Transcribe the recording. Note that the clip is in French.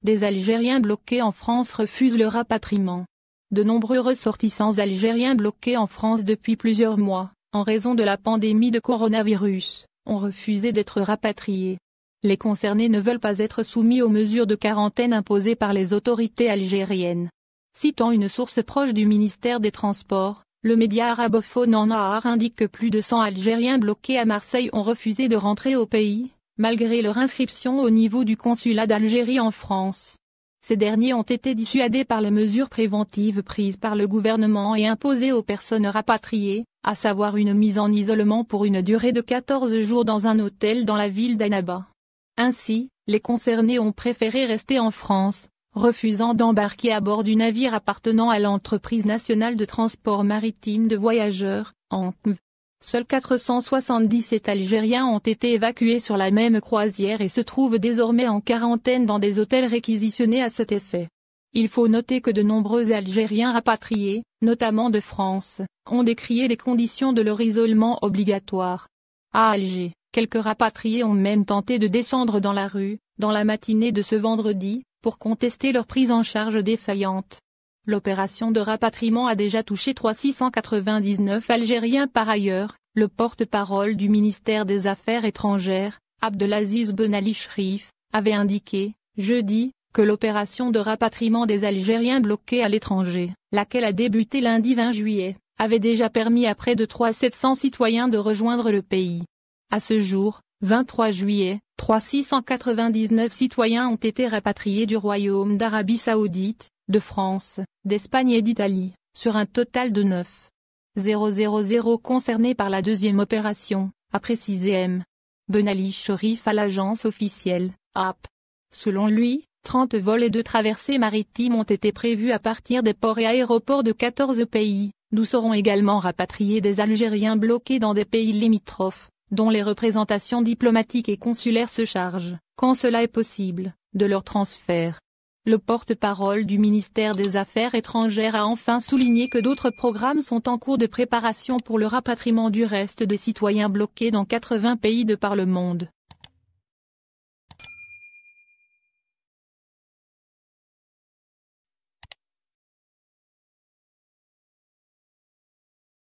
Des Algériens bloqués en France refusent le rapatriement. De nombreux ressortissants algériens bloqués en France depuis plusieurs mois, en raison de la pandémie de coronavirus, ont refusé d'être rapatriés. Les concernés ne veulent pas être soumis aux mesures de quarantaine imposées par les autorités algériennes. Citant une source proche du ministère des Transports, le média arabophone An-Nahar indique que plus de 100 Algériens bloqués à Marseille ont refusé de rentrer au pays, malgré leur inscription au niveau du consulat d'Algérie en France. Ces derniers ont été dissuadés par les mesures préventives prises par le gouvernement et imposées aux personnes rapatriées, à savoir une mise en isolement pour une durée de 14 jours dans un hôtel dans la ville d'Annaba. Ainsi, les concernés ont préféré rester en France, refusant d'embarquer à bord du navire appartenant à l'entreprise nationale de transport maritime de voyageurs, ANTV. Seuls 477 Algériens ont été évacués sur la même croisière et se trouvent désormais en quarantaine dans des hôtels réquisitionnés à cet effet. Il faut noter que de nombreux Algériens rapatriés, notamment de France, ont décrié les conditions de leur isolement obligatoire. À Alger, quelques rapatriés ont même tenté de descendre dans la rue, dans la matinée de ce vendredi, pour contester leur prise en charge défaillante. L'opération de rapatriement a déjà touché 699 Algériens par ailleurs. Le porte-parole du ministère des Affaires étrangères, Abdelaziz Ben Ali Cherif, avait indiqué, jeudi, que l'opération de rapatriement des Algériens bloqués à l'étranger, laquelle a débuté lundi 20 juillet, avait déjà permis à près de 700 citoyens de rejoindre le pays. À ce jour, 23 juillet, 699 citoyens ont été rapatriés du Royaume d'Arabie Saoudite, de France, d'Espagne et d'Italie, sur un total de 9,000 concernés par la deuxième opération, a précisé M. Ben Ali Cherif à l'agence officielle, AP. Selon lui, 30 vols et 2 traversées maritimes ont été prévus à partir des ports et aéroports de 14 pays, d'où seront également rapatriés des Algériens bloqués dans des pays limitrophes, dont les représentations diplomatiques et consulaires se chargent, quand cela est possible, de leur transfert. Le porte-parole du ministère des Affaires étrangères a enfin souligné que d'autres programmes sont en cours de préparation pour le rapatriement du reste des citoyens bloqués dans 80 pays de par le monde.